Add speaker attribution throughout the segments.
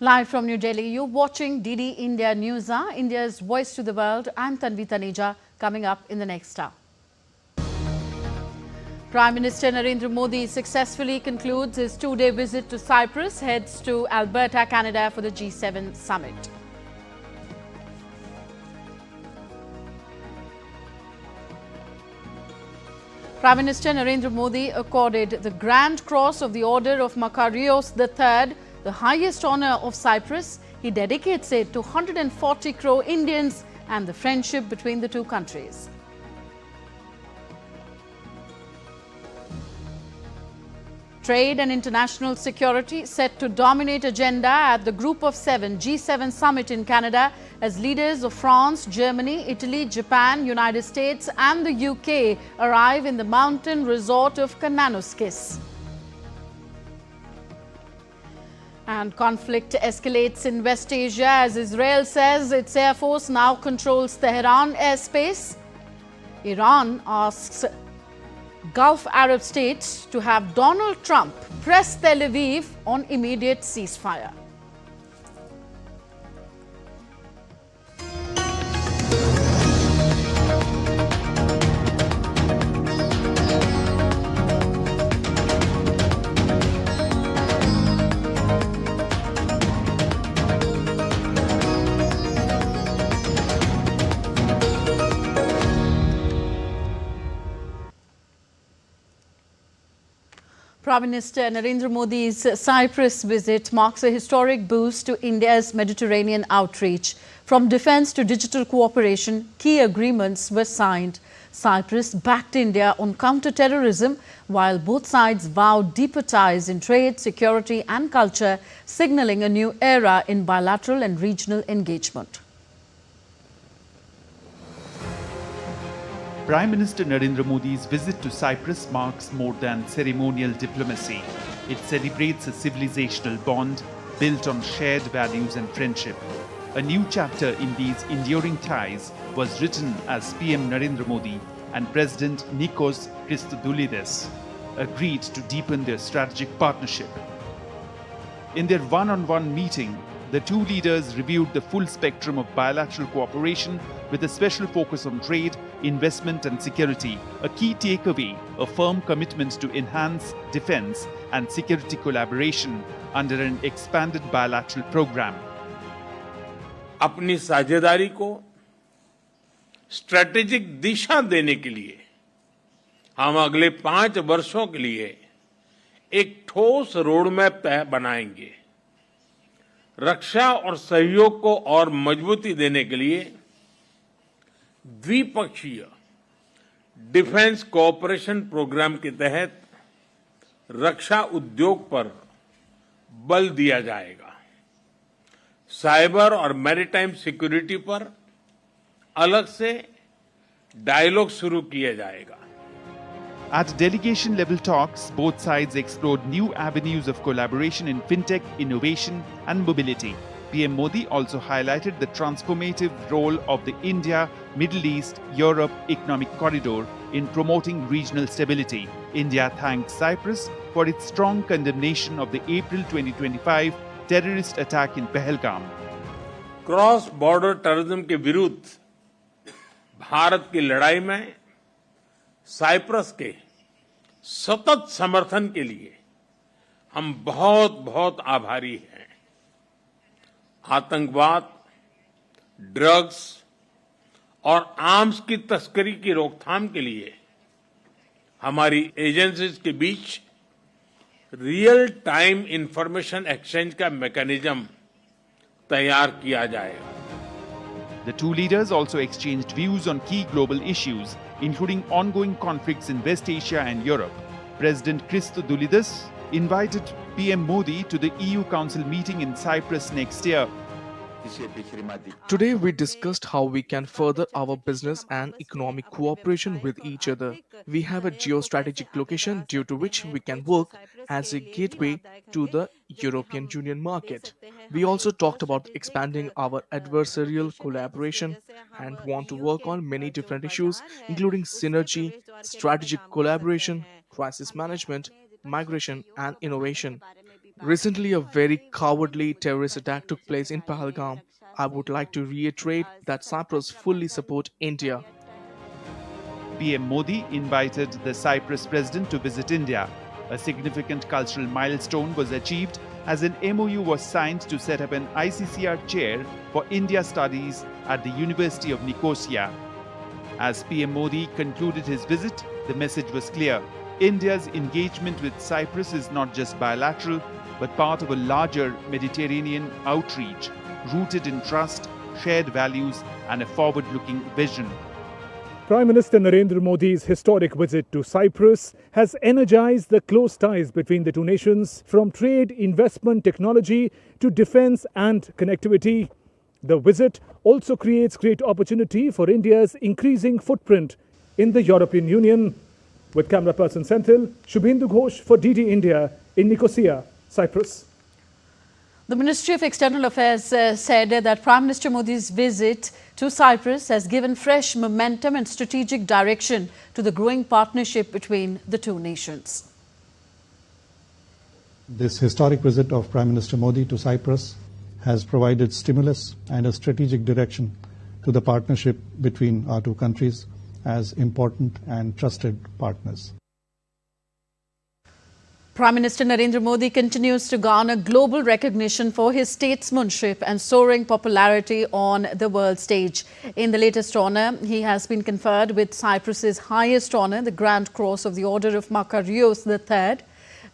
Speaker 1: Live from New Delhi, you're watching DD India NewsHour, India's voice to the world. I'm Tanvi Taneja, coming up in the next hour. Prime Minister Narendra Modi successfully concludes his two-day visit to Cyprus, heads to Alberta, Canada for the G7 summit. Prime Minister Narendra Modi accorded the Grand Cross of the Order of Makarios III, the highest honour of Cyprus. He dedicates it to 140 crore Indians and the friendship between the two countries. Trade and international security set to dominate agenda at the Group of Seven G7 summit in Canada as leaders of France, Germany, Italy, Japan, United States and the UK arrive in the mountain resort of Kananaskis. And conflict escalates in West Asia as Israel says its air force now controls Tehran airspace. Iran asks Gulf Arab states to have Donald Trump press Tel Aviv on immediate ceasefire. Prime Minister Narendra Modi's Cyprus visit marks a historic boost to India's Mediterranean outreach. From defence to digital cooperation, key agreements were signed. Cyprus backed India on counter-terrorism, while both sides vowed deeper ties in trade, security and culture, signalling a new era in bilateral and regional engagement.
Speaker 2: Prime Minister Narendra Modi's visit to Cyprus marks more than ceremonial diplomacy. It celebrates a civilizational bond built on shared values and friendship. A new chapter in these enduring ties was written as PM Narendra Modi and President Nikos Christodoulidis agreed to deepen their strategic partnership. In their one-on-one meeting, the two leaders reviewed the full spectrum of bilateral cooperation with a special focus on trade, investment and security. A key takeaway, a firm commitment to enhance defense and security collaboration under an expanded bilateral program.
Speaker 3: अपनी साझेदारी को strategic दिशा देने के लिए हम अगले 5 वर्षों के लिए एक ठोस रोडमैप बनाएंगे। रक्षा और सहयोग को और मजबूती देने के लिए द्विपक्षीय डिफेंस कोऑपरेशन प्रोग्राम के तहत रक्षा उद्योग पर बल दिया जाएगा। साइबर और मैरीटाइम सिक्योरिटी पर अलग से डायलॉग शुरू किया जाएगा।
Speaker 2: At delegation-level talks, both sides explored new avenues of collaboration in fintech, innovation and mobility. PM Modi also highlighted the transformative role of the India, Middle East, Europe economic corridor in promoting regional stability. India thanked Cyprus for its strong condemnation of the April 2025 terrorist attack in Pahalgam.
Speaker 3: Cross border terrorism के विरुद्ध भारत की लड़ाई में Cyprus के सतत समर्थन के लिए हम बहुत बहुत आभारी हैं। आतंकवाद, ड्रग्स और आर्म्स की तस्करी की रोकथाम के लिए हमारी एजेंसीज के बीच रियल टाइम इंफॉर्मेशन एक्सचेंज का मैकेनिज्म तैयार किया जाएगा।
Speaker 2: The two leaders also exchanged views on key global issues, including ongoing conflicts in West Asia and Europe. President Christodoulidis invited PM Modi to the EU Council meeting in Cyprus next year.
Speaker 4: Today we discussed how we can further our business and economic cooperation with each other. We have a geostrategic location due to which we can work as a gateway to the European Union market. We also talked about expanding our adversarial collaboration and want to work on many different issues, including synergy, strategic collaboration, crisis management, migration and innovation. Recently, a very cowardly terrorist attack took place in Pahalgam. I would like to reiterate that Cyprus fully supports India.
Speaker 2: PM Modi invited the Cyprus president to visit India. A significant cultural milestone was achieved as an MOU was signed to set up an ICCR chair for India studies at the University of Nicosia. As PM Modi concluded his visit, the message was clear. India's engagement with Cyprus is not just bilateral, but part of a larger Mediterranean outreach rooted in trust, shared values, and a forward-looking vision.
Speaker 5: Prime Minister Narendra Modi's historic visit to Cyprus has energized the close ties between the two nations, from trade, investment, technology to defense and connectivity. The visit also creates great opportunity for India's increasing footprint in the European Union. With camera person Senthil, Shubhendu Ghosh for DD India in Nicosia, Cyprus.
Speaker 1: The Ministry of External Affairs said that Prime Minister Modi's visit to Cyprus has given fresh momentum and strategic direction to the growing partnership between the two nations.
Speaker 6: This historic visit of Prime Minister Modi to Cyprus has provided stimulus and a strategic direction to the partnership between our two countries as important and trusted partners.
Speaker 1: Prime Minister Narendra Modi continues to garner global recognition for his statesmanship and soaring popularity on the world stage. In the latest honour, he has been conferred with Cyprus's highest honour, the Grand Cross of the Order of Makarios III.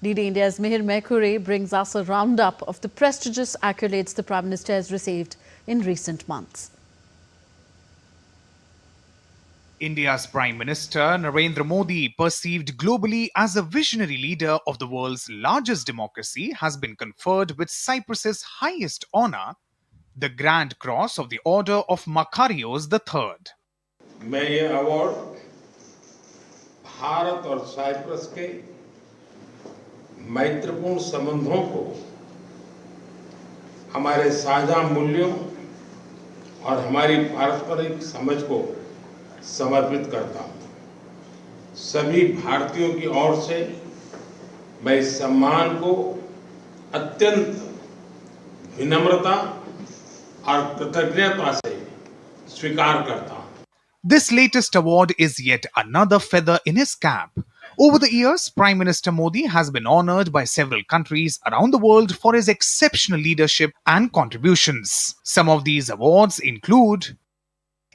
Speaker 1: DD India's Mihir Mekuri brings us a roundup of the prestigious accolades the Prime Minister has received in recent months.
Speaker 7: India's Prime Minister Narendra Modi, perceived globally as a visionary leader of the world's largest democracy, has been conferred with Cyprus's highest honour, the Grand Cross of the Order of Makarios III.
Speaker 3: मैं ये award Bharat और Cyprus के मैत्रीपूर्ण संबंधों को, हमारे साझा मूल्यों और हमारी पारस्परिक समझ को समर्पित करता हूं। सभी भारतीयों की ओर से मैं इस सम्मान को अत्यंत विनम्रता और कृतज्ञता से स्वीकार करता हूं।
Speaker 7: This latest award is yet another feather in his cap. Over the years, Prime Minister Modi has been honoured by several countries around the world for his exceptional leadership and contributions. Some of these awards include: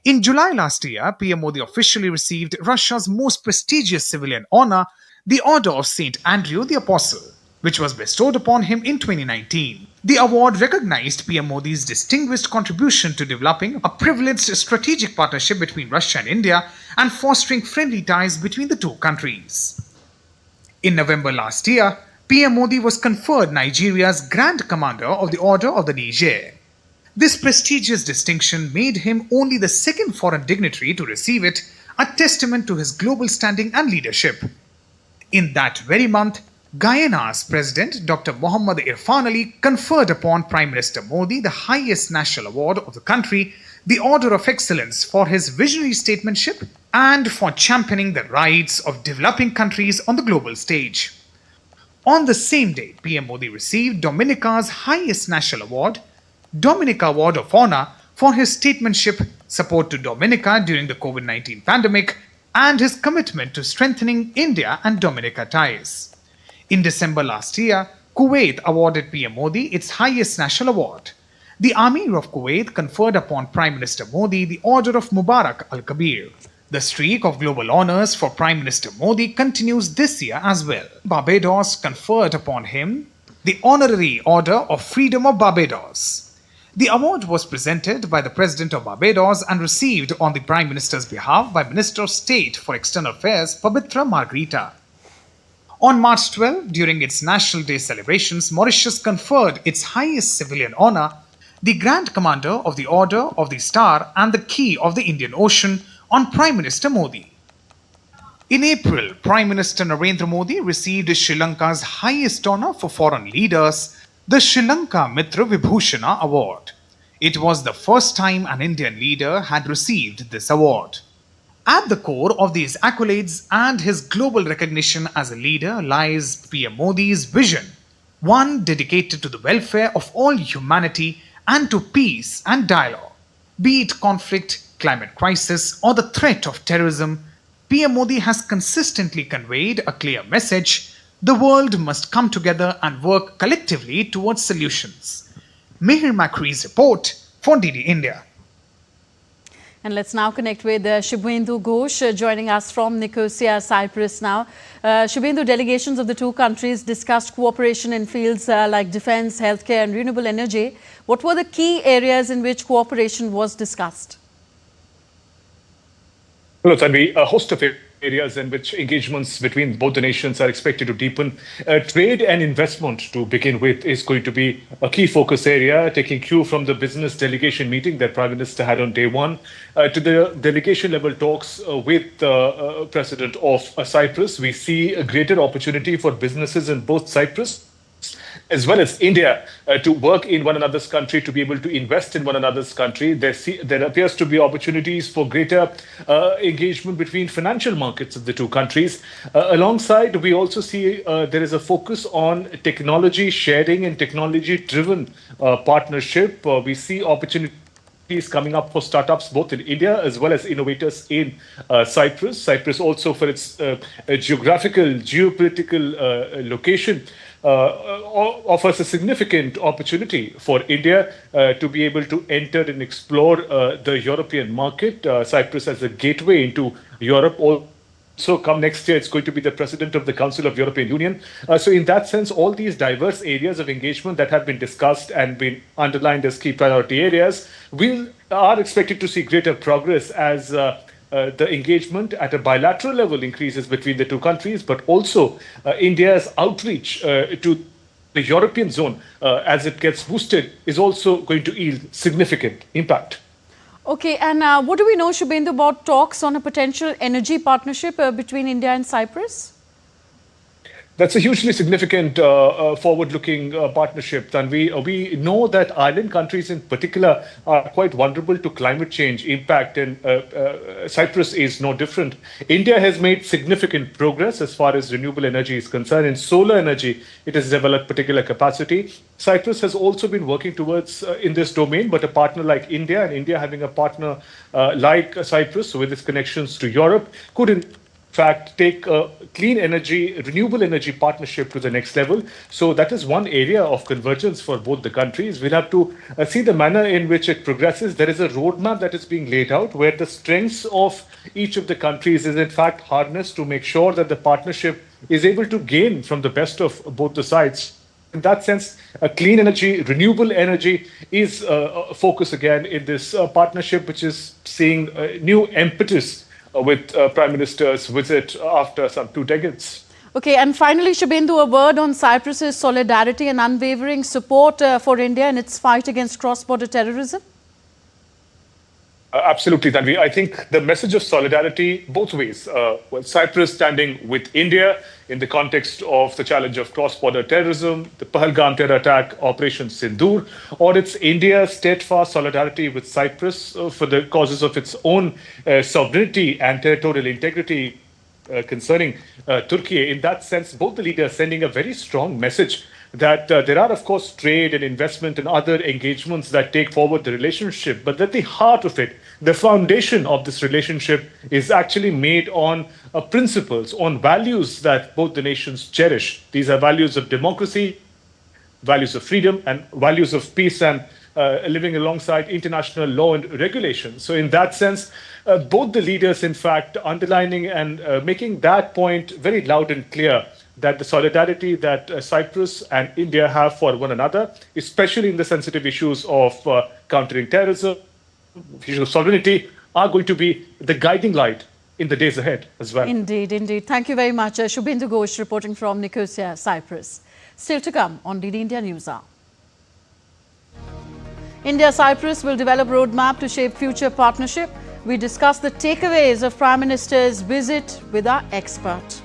Speaker 7: in July last year, PM Modi officially received Russia's most prestigious civilian honour, the Order of St. Andrew the Apostle, which was bestowed upon him in 2019. The award recognized PM Modi's distinguished contribution to developing a privileged strategic partnership between Russia and India and fostering friendly ties between the two countries. In November last year, PM Modi was conferred Nigeria's Grand Commander of the Order of the Niger. This prestigious distinction made him only the second foreign dignitary to receive it, a testament to his global standing and leadership. In that very month, Guyana's President Dr. Mohammad Irfan Ali conferred upon Prime Minister Modi the highest national award of the country, the Order of Excellence, for his visionary statesmanship and for championing the rights of developing countries on the global stage. On the same day, PM Modi received Dominica's highest national award, Dominica Award of Honor, for his statesmanship, support to Dominica during the COVID-19 pandemic, and his commitment to strengthening India and Dominica ties. In December last year, Kuwait awarded PM Modi its highest national award. The Amir of Kuwait conferred upon Prime Minister Modi the Order of Mubarak Al-Kabir. The streak of global honours for Prime Minister Modi continues this year as well. Barbados conferred upon him the Honorary Order of Freedom of Barbados. The award was presented by the President of Barbados and received on the Prime Minister's behalf by Minister of State for External Affairs Pabitra Margarita. On March 12, during its National Day celebrations, Mauritius conferred its highest civilian honour, the Grand Commander of the Order of the Star and the Key of the Indian Ocean, on Prime Minister Modi. In April, Prime Minister Narendra Modi received Sri Lanka's highest honour for foreign leaders, the Sri Lanka Mitra Vibhushana Award. It was the first time an Indian leader had received this award. At the core of these accolades and his global recognition as a leader lies PM Modi's vision one dedicated to the welfare of all humanity and to peace and dialogue. Be it conflict, climate crisis, or the threat of terrorism, PM Modi has consistently conveyed a clear message: the world must come together and work collectively towards solutions. Mihir Makri's report for DD India.
Speaker 1: And let's now connect with Shubhendu Ghosh joining us from Nicosia, Cyprus now. Shubhendu, delegations of the two countries discussed cooperation in fields like defense, healthcare and renewable energy. What were the key areas in which cooperation was discussed?
Speaker 8: Well, Tanvi, a host of areas in which engagements between both the nations are expected to deepen. Trade and investment, to begin with, is going to be a key focus area, taking cue from the business delegation meeting that Prime Minister had on day one, to the delegation-level talks with the President of Cyprus. We see a greater opportunity for businesses in both Cyprus as well as India to work in one another's country, to be able to invest in one another's country. There appears to be opportunities for greater engagement between financial markets of the two countries. Alongside, we also see there is a focus on technology sharing and technology-driven partnership. We see opportunities coming up for startups both in India as well as innovators in Cyprus. Cyprus also, for its geopolitical location, offers a significant opportunity for India to be able to enter and explore the European market. Cyprus as a gateway into Europe. So come next year, it's going to be the president of the Council of European Union. So in that sense, all these diverse areas of engagement that have been discussed and been underlined as key priority areas are expected to see greater progress as the engagement at a bilateral level increases between the two countries, but also India's outreach to the European zone as it gets boosted is also going to yield significant impact.
Speaker 1: Okay, and what do we know, Shubhendu, about talks on a potential energy partnership between India and Cyprus?
Speaker 8: That's a hugely significant forward-looking partnership, and we know that island countries in particular are quite vulnerable to climate change impact, and Cyprus is no different. India has made significant progress as far as renewable energy is concerned. In solar energy, it has developed particular capacity. Cyprus has also been working towards in this domain, but a partner like India, and India having a partner like Cyprus with its connections to Europe, could in fact take a clean energy, renewable energy partnership to the next level. So that is one area of convergence for both the countries. We'll have to see the manner in which it progresses. There is a roadmap that is being laid out where the strengths of each of the countries is in fact harnessed to make sure that the partnership is able to gain from the best of both the sides. In that sense, a clean energy, renewable energy is a focus again in this partnership, which is seeing new impetus with Prime Minister's visit after some 2 decades.
Speaker 1: Okay, and finally, Shubhendu, a word on Cyprus's solidarity and unwavering support for India in its fight against cross-border terrorism?
Speaker 8: Absolutely, Tanvi. I think the message of solidarity both ways. Cyprus standing with India in the context of the challenge of cross-border terrorism, the Pahalgam terror attack, Operation Sindoor, or it's India's steadfast solidarity with Cyprus for the causes of its own sovereignty and territorial integrity concerning Turkey. In that sense, both the leaders sending a very strong message that there are, of course, trade and investment and other engagements that take forward the relationship, but at the heart of it, the foundation of this relationship is actually made on principles, on values that both the nations cherish. These are values of democracy, values of freedom, and values of peace and living alongside international law and regulation. So in that sense, both the leaders, in fact, underlining and making that point very loud and clear, that the solidarity that Cyprus and India have for one another, especially in the sensitive issues of countering terrorism, issues of sovereignty, are going to be the guiding light in the days ahead as well.
Speaker 1: Indeed, indeed. Thank you very much. Shubhendu Ghosh reporting from Nicosia, Cyprus. Still to come on DD India NewsHour. India-Cyprus will develop roadmap to shape future partnership. We discuss the takeaways of Prime Minister's visit with our expert.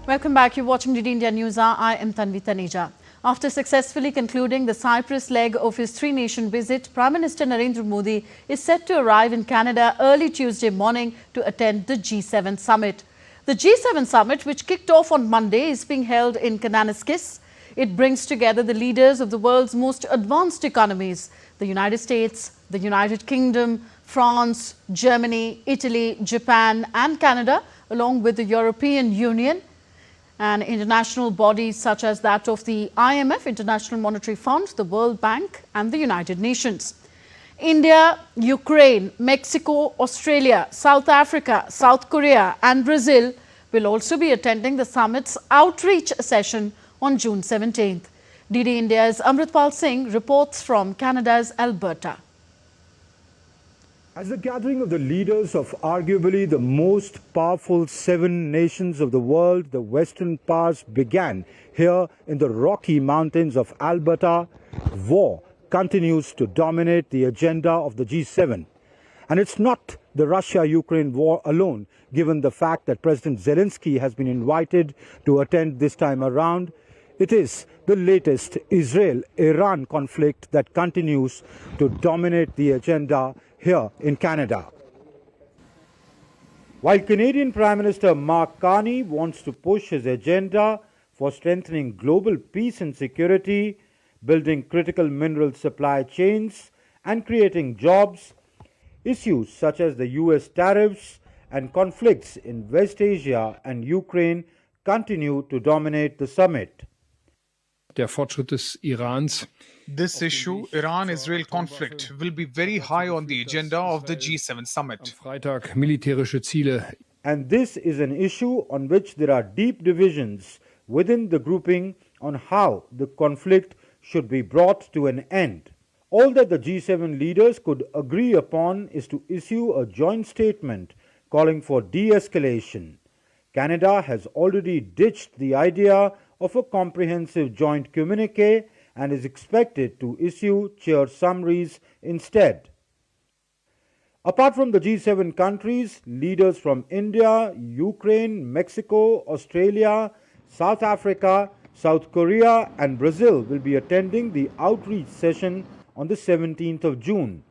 Speaker 1: Welcome back. You're watching DD India NewsHour. I am Tanvi Taneja. After successfully concluding the Cyprus leg of his three-nation visit, Prime Minister Narendra Modi is set to arrive in Canada early Tuesday morning to attend the G7 summit. The G7 summit, which kicked off on Monday, is being held in Kananaskis. It brings together the leaders of the world's most advanced economies: the United States, the United Kingdom, France, Germany, Italy, Japan and Canada, along with the European Union and international bodies such as that of the IMF, International Monetary Fund, the World Bank and the United Nations. India, Ukraine, Mexico, Australia, South Africa, South Korea and Brazil will also be attending the summit's outreach session on June 17th. DD India's Amritpal Singh reports from Canada's Alberta.
Speaker 9: As the gathering of the leaders of arguably the most powerful 7 nations of the world, the Western powers, began here in the Rocky Mountains of Alberta, war continues to dominate the agenda of the G7. And it's not the Russia-Ukraine war alone, given the fact that President Zelensky has been invited to attend this time around. It is the latest Israel-Iran conflict that continues to dominate the agenda here in Canada. While Canadian Prime Minister Mark Carney wants to push his agenda for strengthening global peace and security, building critical mineral supply chains and creating jobs, issues such as the US tariffs and conflicts in West Asia and Ukraine continue to dominate the summit.
Speaker 10: Der Fortschritt des Irans.
Speaker 7: This issue, Iran-Israel conflict, will be very high on the agenda of the G7 summit.
Speaker 10: Freitag militärische Ziele.
Speaker 9: And this is an issue on which there are deep divisions within the grouping on how the conflict should be brought to an end. All that the G7 leaders could agree upon is to issue a joint statement calling for de-escalation. Canada has already ditched the idea of a comprehensive joint communique and is expected to issue chair summaries instead. Apart from the G7 countries, leaders from India, Ukraine, Mexico, Australia, South Africa, South Korea and Brazil will be attending the outreach session on the 17th of June.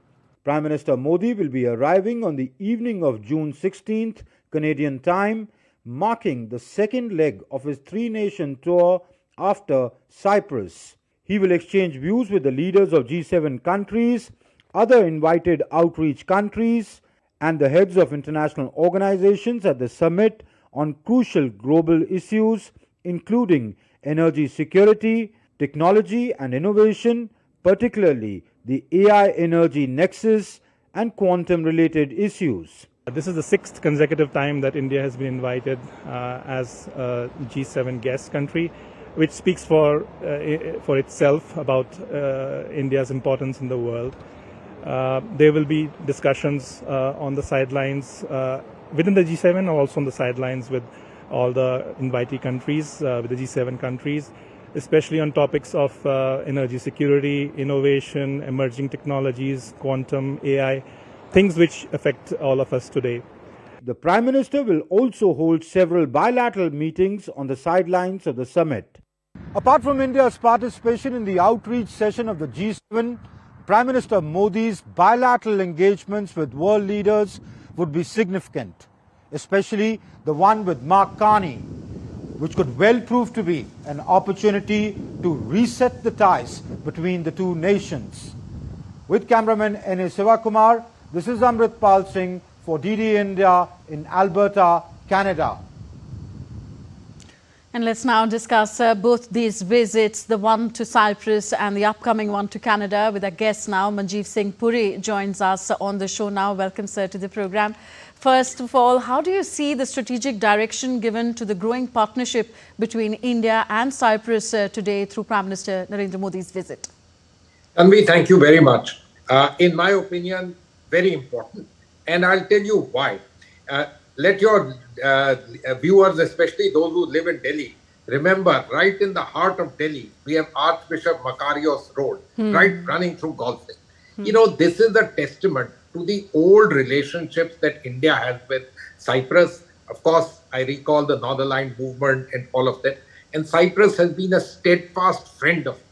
Speaker 9: Prime Minister Modi will be arriving on the evening of June 16th Canadian time, marking the second leg of his three-nation tour after Cyprus. He will exchange views with the leaders of G7 countries, other invited outreach countries, and the heads of international organizations at the summit on crucial global issues, including energy security, technology and innovation, particularly the AI energy nexus and quantum-related issues.
Speaker 5: This is the 6th consecutive time that India has been invited as a G7 guest country, which speaks for itself about India's importance in the world. There will be discussions on the sidelines within the G7 and also on the sidelines with all the invitee countries, with the G7 countries, especially on topics of energy security, innovation, emerging technologies, quantum, AI, things which affect all of us today.
Speaker 9: The Prime Minister will also hold several bilateral meetings on the sidelines of the summit. Apart from India's participation in the outreach session of the G7, Prime Minister Modi's bilateral engagements with world leaders would be significant, especially the one with Mark Carney, which could well prove to be an opportunity to reset the ties between the two nations. With cameraman N.A. Sivakumar, this is Amritpal Singh for DD India in Alberta, Canada.
Speaker 1: And let's now discuss both these visits, the one to Cyprus and the upcoming one to Canada, with our guest now. Manjeev Singh Puri joins us on the show now. Welcome, sir, to the program. First of all, how do you see the strategic direction given to the growing partnership between India and Cyprus today through Prime Minister Narendra Modi's visit?
Speaker 11: Tanvi, thank you very much. In my opinion, very important. And I'll tell you why. Let your viewers, especially those who live in Delhi, remember, right in the heart of Delhi, we have Archbishop Makarios Road, right running through Golf Lake. You know, this is a testament to the old relationships that India has with Cyprus, Of course, I recall the Northern Line movement and all of that. And Cyprus has been a steadfast friend of India.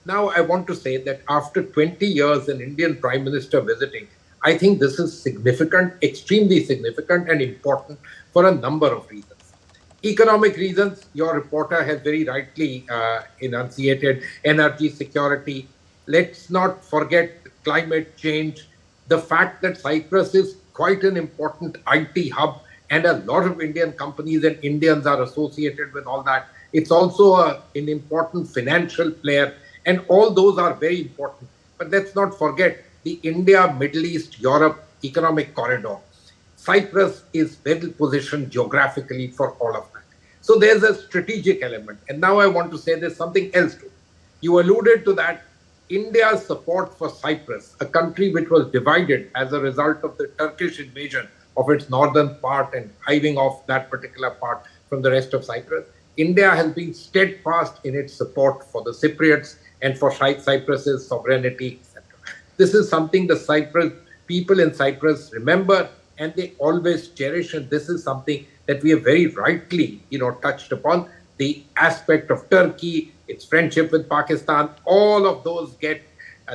Speaker 11: Now, I want to say that after 20 years, an Indian Prime Minister visiting, I think this is significant, extremely significant and important for a number of reasons. Economic reasons, your reporter has very rightly enunciated: energy security. Let's not forget climate change, the fact that Cyprus is quite an important IT hub and a lot of Indian companies and Indians are associated with all that. It's also an important financial player, and all those are very important. But let's not forget the India, Middle East, Europe economic corridor. Cyprus is well positioned geographically for all of that. So there's a strategic element. And now I want to say there's something else too. You alluded to that. India's support for Cyprus, a country which was divided as a result of the Turkish invasion of its northern part and hiving off that particular part from the rest of Cyprus, India has been steadfast in its support for the Cypriots and for Cyprus's sovereignty, etc. This is something the Cyprus people in Cyprus remember and they always cherish, and this is something that we have very rightly, touched upon. The aspect of Turkey, its friendship with Pakistan, all of those get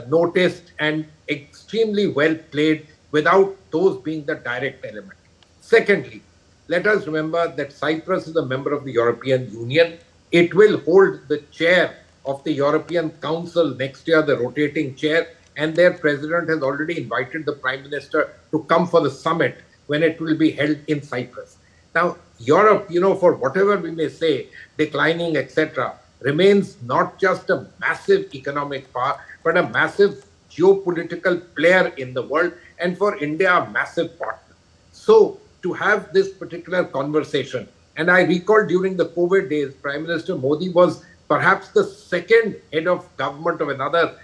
Speaker 11: noticed and extremely well played without those being the direct element. Secondly, let us remember that Cyprus is a member of the European Union. It will hold the chair of the European Council next year, the rotating chair, and their president has already invited the Prime Minister to come for the summit when it will be held in Cyprus. Now, Europe, for whatever we may say, declining, etc., remains not just a massive economic power, but a massive geopolitical player in the world, and for India, a massive partner. So, to have this particular conversation, and I recall during the COVID days, Prime Minister Modi was perhaps the second head of government of another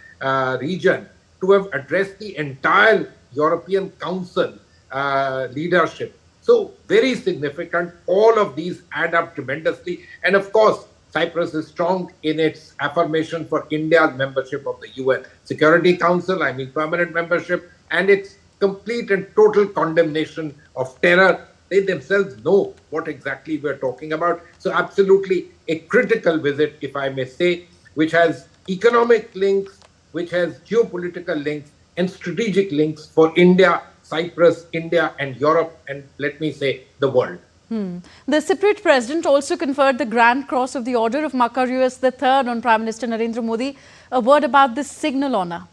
Speaker 11: region to have addressed the entire European Council leadership. So very significant. All of these add up tremendously. And of course, Cyprus is strong in its affirmation for India's membership of the UN Security Council, permanent membership, and its complete and total condemnation of terror. They themselves know what exactly we're talking about. So absolutely a critical visit, if I may say, which has economic links, which has geopolitical links and strategic links for India, Cyprus, India and Europe, and let me say the world.
Speaker 1: The Cypriot president also conferred the Grand Cross of the Order of Makarios III on Prime Minister Narendra Modi. A word about this signal honour.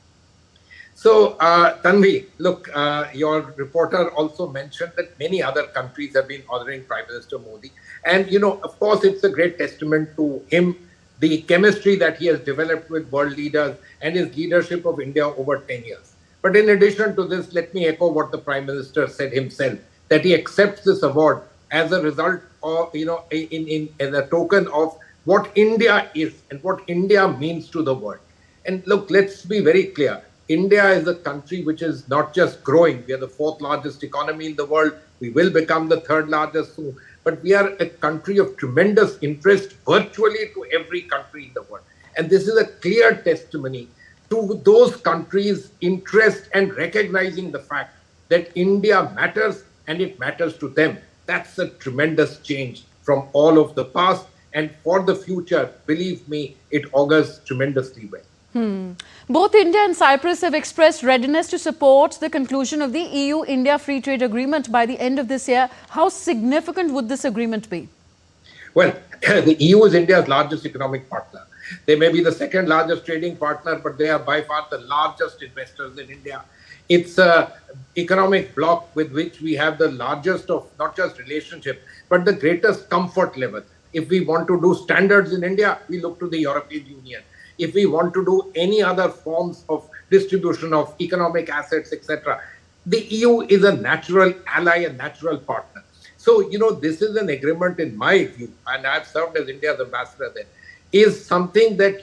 Speaker 11: So, Tanvi, look, your reporter also mentioned that many other countries have been honouring Prime Minister Modi. And, of course, it's a great testament to him, the chemistry that he has developed with world leaders and his leadership of India over 10 years. But in addition to this, let me echo what the Prime Minister said himself, that he accepts this award as a result of, as a token of what India is and what India means to the world. And look, let's be very clear. India is a country which is not just growing. We are the fourth largest economy in the world. We will become the third largest soon. But we are a country of tremendous interest virtually to every country in the world. And this is a clear testimony to those countries' interest and recognizing the fact that India matters and it matters to them. That's a tremendous change from all of the past. And for the future, believe me, it augurs tremendously well.
Speaker 1: Both India and Cyprus have expressed readiness to support the conclusion of the EU-India Free Trade Agreement by the end of this year. How significant would this agreement be?
Speaker 11: Well, the EU is India's largest economic partner. They may be the second largest trading partner, but they are by far the largest investors in India. It's an economic bloc with which we have the largest of not just relationship, but the greatest comfort level. If we want to do standards in India, we look to the European Union. If we want to do any other forms of distribution of economic assets, etc., the EU is a natural ally, a natural partner. So, this is an agreement in my view, and I've served as India's ambassador there, is something that,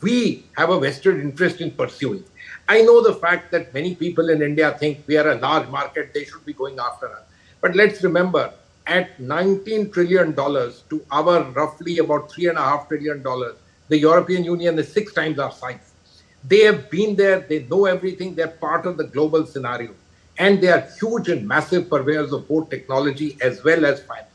Speaker 11: we have a vested interest in pursuing. I know the fact that many people in India think we are a large market, they should be going after us. But let's remember, at $19 trillion to our roughly about $3.5 trillion, the European Union is 6 times our size. They have been there, they know everything, they're part of the global scenario. and they are huge and massive purveyors of both technology as well as finance.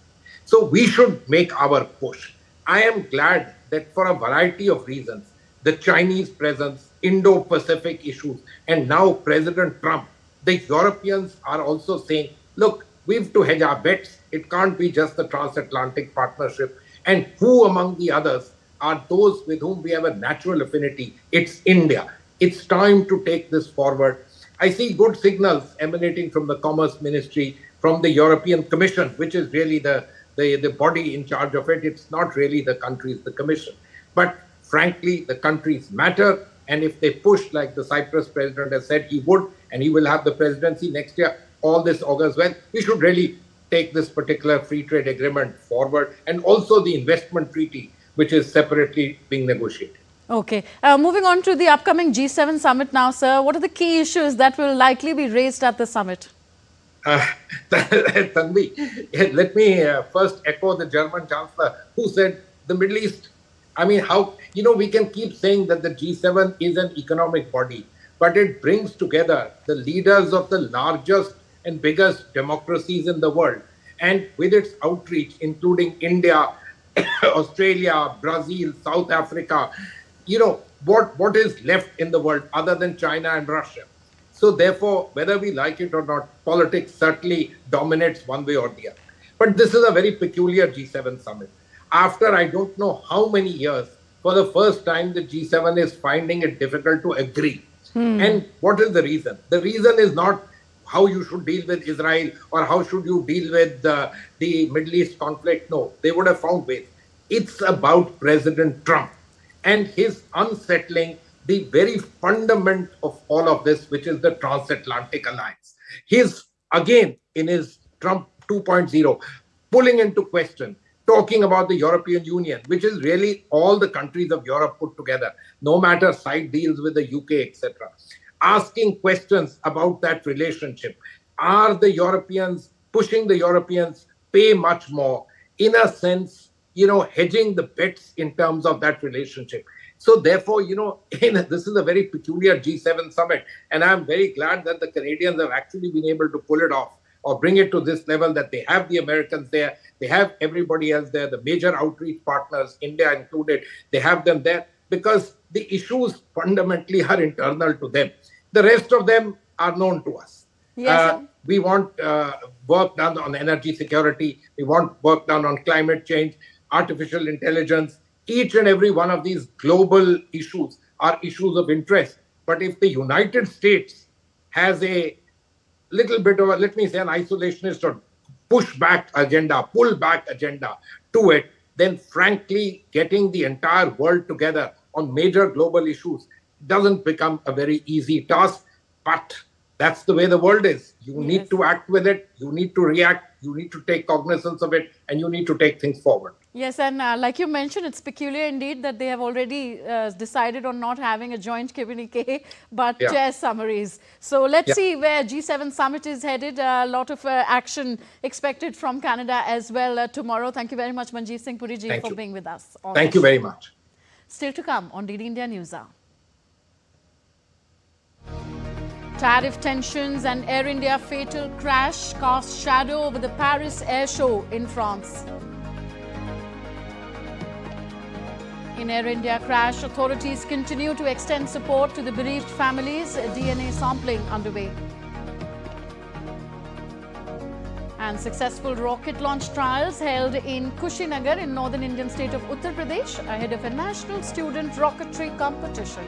Speaker 11: So we should make our push. I am glad that for a variety of reasons, the Chinese presence, Indo-Pacific issues, and now President Trump, the Europeans are also saying, look, we have to hedge our bets. It can't be just the transatlantic partnership. And who among the others are those with whom we have a natural affinity? It's India. It's time to take this forward. I see good signals emanating from the Commerce Ministry, from the European Commission, which is really the body in charge of it. It's not really the countries, the Commission. But frankly, the countries matter. And if they push like the Cyprus president has said he would, and he will have the presidency next year, all this augurs well. We should really take this particular free trade agreement forward, and also the investment treaty, which is separately being negotiated.
Speaker 1: Okay. Moving on to the upcoming G7 summit now, sir. What are the key issues that will likely be raised at the summit?
Speaker 11: Tanvi, let me first echo the German Chancellor who said the Middle East. I mean, how, we can keep saying that the G7 is an economic body, but it brings together the leaders of the largest and biggest democracies in the world. And with its outreach, including India, Australia, Brazil, South Africa, what is left in the world other than China and Russia? So therefore, whether we like it or not, politics certainly dominates one way or the other. But this is a very peculiar G7 summit. After I don't know how many years, for the first time, the G7 is finding it difficult to agree. And what is the reason? The reason is not how you should deal with Israel or how should you deal with the Middle East conflict. No, they would have found ways. It's about President Trump and his unsettling the very fundament of all of this, which is the transatlantic alliance. He's, again, in his Trump 2.0, pulling into question, talking about the European Union, which is really all the countries of Europe put together, no matter side deals with the UK, etc. Asking questions about that relationship. Are the Europeans pushing the Europeans pay much more? In a sense, hedging the bets in terms of that relationship. So therefore, this is a very peculiar G7 summit. And I'm very glad that the Canadians have actually been able to pull it off or bring it to this level, that they have the Americans there, they have everybody else there, the major outreach partners, India included, they have them there because the issues fundamentally are internal to them. The rest of them are known to us.
Speaker 1: Yes,
Speaker 11: we want work done on energy security. We want work done on climate change, artificial intelligence. Each and every one of these global issues are issues of interest. But if the United States has a little bit of, let me say, an isolationist or pull-back agenda to it, then frankly, getting the entire world together on major global issues doesn't become a very easy task. But that's the way the world is. You need to act with it. You need to react. You need to take cognizance of it, and you need to take things forward.
Speaker 1: Yes, and like you mentioned, it's peculiar indeed that they have already decided on not having a joint communique, but chair summaries. So let's see where G7 summit is headed. A lot of action expected from Canada as well tomorrow. Thank you very much, Manjeet Singh Puri ji, for being with us.
Speaker 11: Thank you very much.
Speaker 1: Still to come on DD India NewsHour. Tariff tensions and Air India fatal crash cast shadow over the Paris Air Show in France. In Air India crash, authorities continue to extend support to the bereaved families. DNA sampling underway. And successful rocket launch trials held in Kushinagar in northern Indian state of Uttar Pradesh ahead of a national student rocketry competition.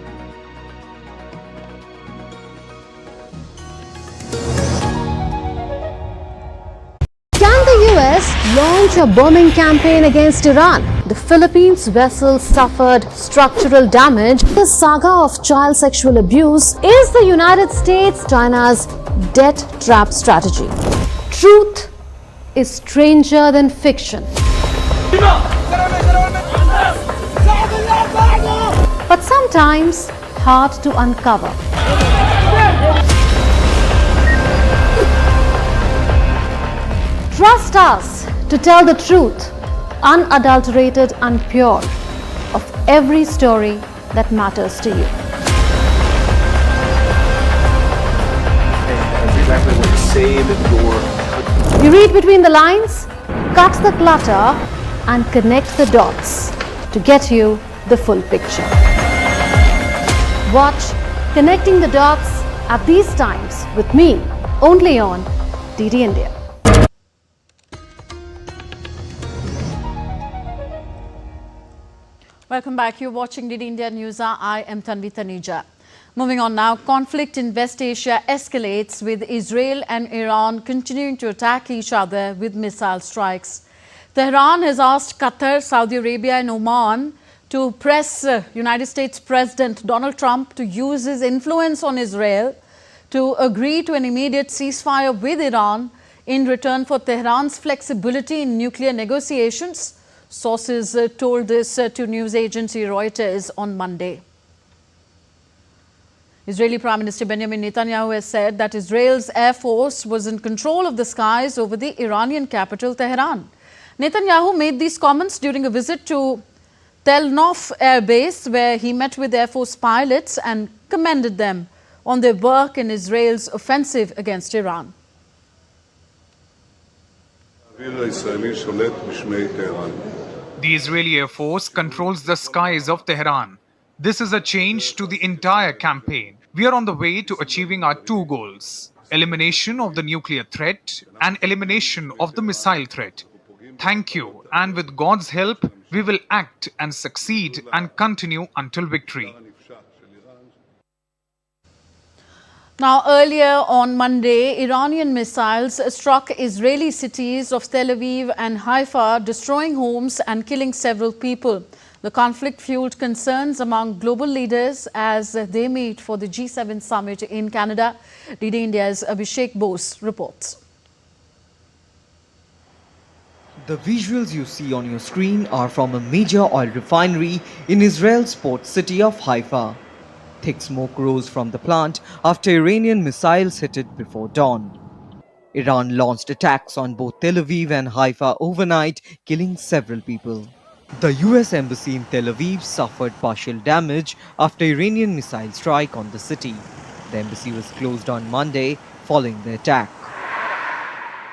Speaker 12: Can the US launch a bombing campaign against Iran? The Philippines vessel suffered structural damage. The saga of child sexual abuse is the United States China's debt trap strategy. Truth is stranger than fiction. But sometimes hard to uncover. Trust us to tell the truth, unadulterated and pure, of every story that matters to you.
Speaker 13: save your country.
Speaker 12: We read between the lines, cut the clutter, and connect the dots to get you the full picture. Watch Connecting the Dots at these times with me, only on DD India.
Speaker 1: Welcome back. You're watching DD India NewsHour. I am Tanvi Taneja. Moving on now, conflict in West Asia escalates with Israel and Iran continuing to attack each other with missile strikes. Tehran has asked Qatar, Saudi Arabia and Oman to press United States President Donald Trump to use his influence on Israel to agree to an immediate ceasefire with Iran in return for Tehran's flexibility in nuclear negotiations. Sources told this to news agency Reuters on Monday. Israeli Prime Minister Benjamin Netanyahu has said that Israel's Air Force was in control of the skies over the Iranian capital, Tehran. Netanyahu made these comments during a visit to Tel Nof Air Base, where he met with Air Force pilots and commended them on their work in Israel's offensive against Iran.
Speaker 7: The Israeli Air Force controls the skies of Tehran. This is a change to the entire campaign. We are on the way to achieving our two goals: elimination of the nuclear threat and elimination of the missile threat. Thank you, and with God's help, we will act and succeed and continue until victory.
Speaker 1: Now, earlier on Monday, Iranian missiles struck Israeli cities of Tel Aviv and Haifa, destroying homes and killing several people. The conflict fueled concerns among global leaders as they meet for the G7 summit in Canada. DD India's Abhishek Bose reports.
Speaker 14: The visuals you see on your screen are from a major oil refinery in Israel's port city of Haifa. Thick smoke rose from the plant after Iranian missiles hit it before dawn. Iran launched attacks on both Tel Aviv and Haifa overnight, killing several people. The US Embassy in Tel Aviv suffered partial damage after Iranian missile strike on the city. The embassy was closed on Monday following the attack.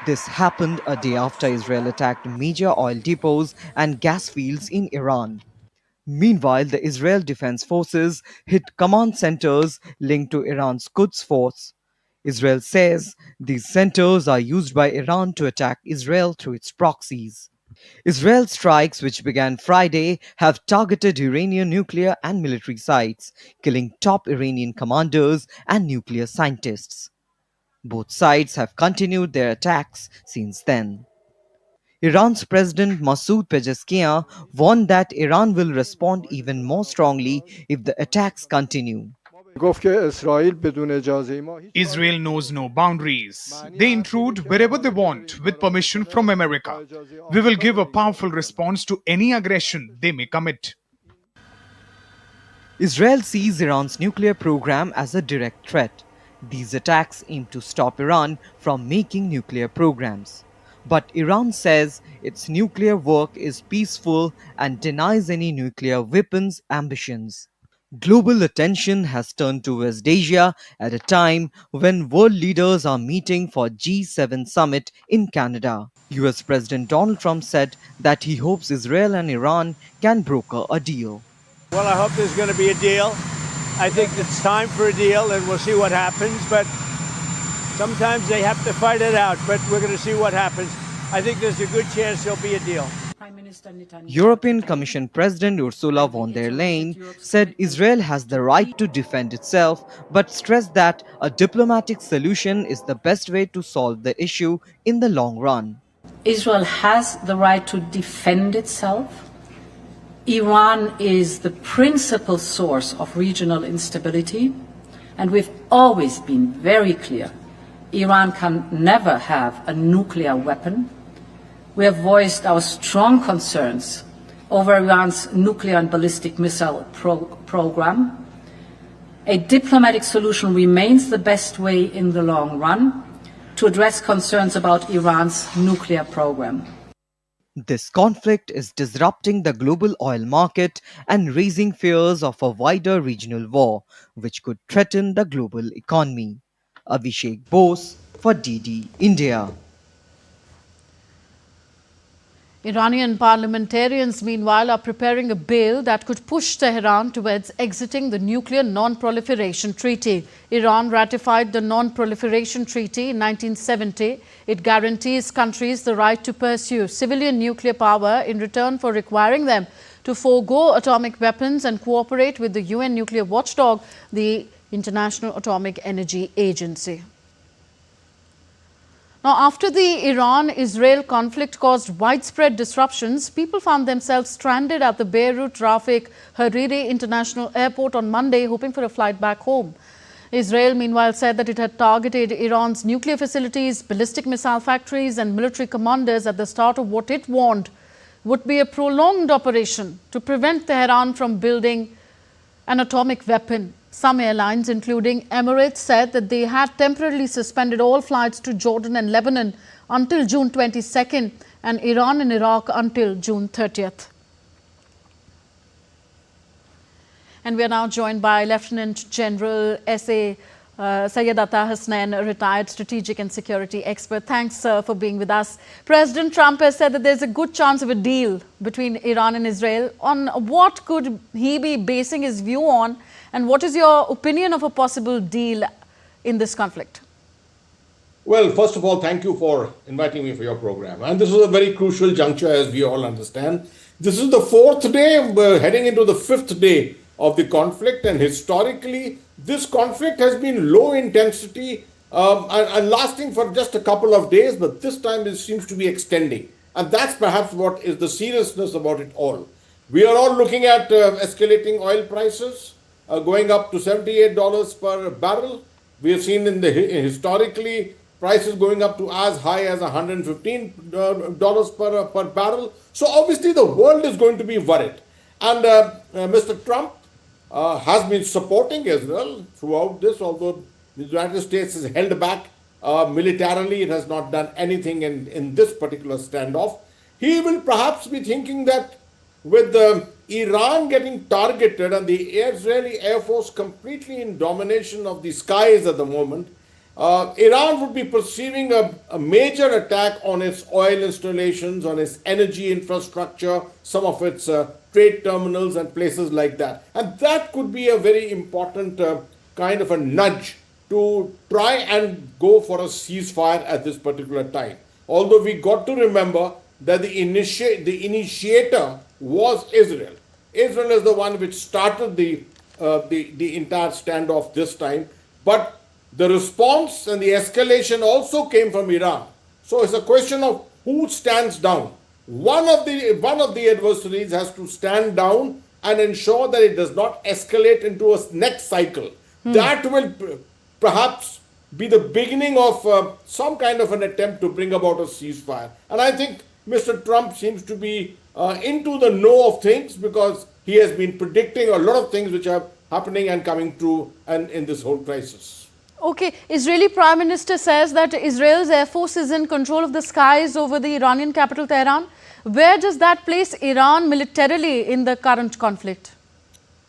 Speaker 14: This happened a day after Israel attacked major oil depots and gas fields in Iran. Meanwhile, the Israel Defense Forces hit command centers linked to Iran's Quds Force. Israel says these centers are used by Iran to attack Israel through its proxies. Israel strikes, which began Friday, have targeted Iranian nuclear and military sites, killing top Iranian commanders and nuclear scientists. Both sides have continued their attacks since then. Iran's President Masoud Pezeshkian warned that Iran will respond even more strongly if the attacks continue.
Speaker 7: Israel knows no boundaries. They intrude wherever they want with permission from America. We will give a powerful response to any aggression they may commit.
Speaker 14: Israel sees Iran's nuclear program as a direct threat. These attacks aim to stop Iran from making nuclear programs. But Iran says its nuclear work is peaceful and denies any nuclear weapons ambitions. Global attention has turned to West Asia at a time when world leaders are meeting for G7 summit in Canada. US President Donald Trump said that he hopes Israel and Iran can broker a deal.
Speaker 15: Well, I hope there's going to be a deal. I think it's time for a deal and we'll see what happens, but sometimes they have to fight it out, but we're going to see what happens. I think there's a good chance there'll be a deal.
Speaker 14: European Commission President Ursula von der Leyen said Israel has the right to defend itself, but stressed that a diplomatic solution is the best way to solve the issue in the long run.
Speaker 16: Israel has the right to defend itself. Iran is the principal source of regional instability, and we've always been very clear. Iran can never have a nuclear weapon. We have voiced our strong concerns over Iran's nuclear and ballistic missile program. A diplomatic solution remains the best way in the long run to address concerns about Iran's nuclear program.
Speaker 14: This conflict is disrupting the global oil market and raising fears of a wider regional war, which could threaten the global economy. Abhishek Bose, for DD India.
Speaker 1: Iranian parliamentarians, meanwhile, are preparing a bill that could push Tehran towards exiting the Nuclear Non-Proliferation Treaty. Iran ratified the Non-Proliferation Treaty in 1970. It guarantees countries the right to pursue civilian nuclear power in return for requiring them to forego atomic weapons and cooperate with the UN nuclear watchdog, the International Atomic Energy Agency. Now, after the Iran-Israel conflict caused widespread disruptions, people found themselves stranded at the Beirut Rafik Hariri International Airport on Monday, hoping for a flight back home. Israel, meanwhile, said that it had targeted Iran's nuclear facilities, ballistic missile factories and military commanders at the start of what it warned would be a prolonged operation to prevent Tehran from building an atomic weapon. Some airlines, including Emirates, said that they had temporarily suspended all flights to Jordan and Lebanon until June 22nd and Iran and Iraq until June 30th. And we are now joined by Lieutenant General S.A. Syed Atta Hasnain, a retired strategic and security expert. Thanks for being with us. President Trump has said that there's a good chance of a deal between Iran and Israel. On what could he be basing his view on? And what is your opinion of a possible deal in this conflict?
Speaker 17: Well, first of all, thank you for inviting me for your program. And this is a very crucial juncture, as we all understand. This is the fourth day, heading into the fifth day of the conflict. And historically, this conflict has been low intensity and lasting for just a couple of days. But this time it seems to be extending. And that's perhaps what is the seriousness about it all. We are all looking at escalating oil prices. Going up to $78 per barrel. We have seen historically prices going up to as high as $115 per barrel. So obviously the world is going to be worried. And Mr. Trump has been supporting Israel throughout this, although the United States has held back militarily. It has not done anything in this particular standoff. He will perhaps be thinking that with Iran getting targeted and the Israeli Air Force completely in domination of the skies at the moment, Iran would be perceiving a major attack on its oil installations, on its energy infrastructure, some of its trade terminals and places like that. And that could be a very important kind of a nudge to try and go for a ceasefire at this particular time. Although we got to remember that the initiator was Israel. Israel is the one which started the entire standoff this time. But the response and the escalation also came from Iran. So it's a question of who stands down. One of the adversaries has to stand down and ensure that it does not escalate into a next cycle. That will perhaps be the beginning of some kind of an attempt to bring about a ceasefire. And I think Mr. Trump seems to be into the know of things because he has been predicting a lot of things which are happening and coming true in this whole crisis.
Speaker 1: Okay, Israeli Prime Minister says that Israel's Air Force is in control of the skies over the Iranian capital Tehran. Where does that place Iran militarily in the current conflict?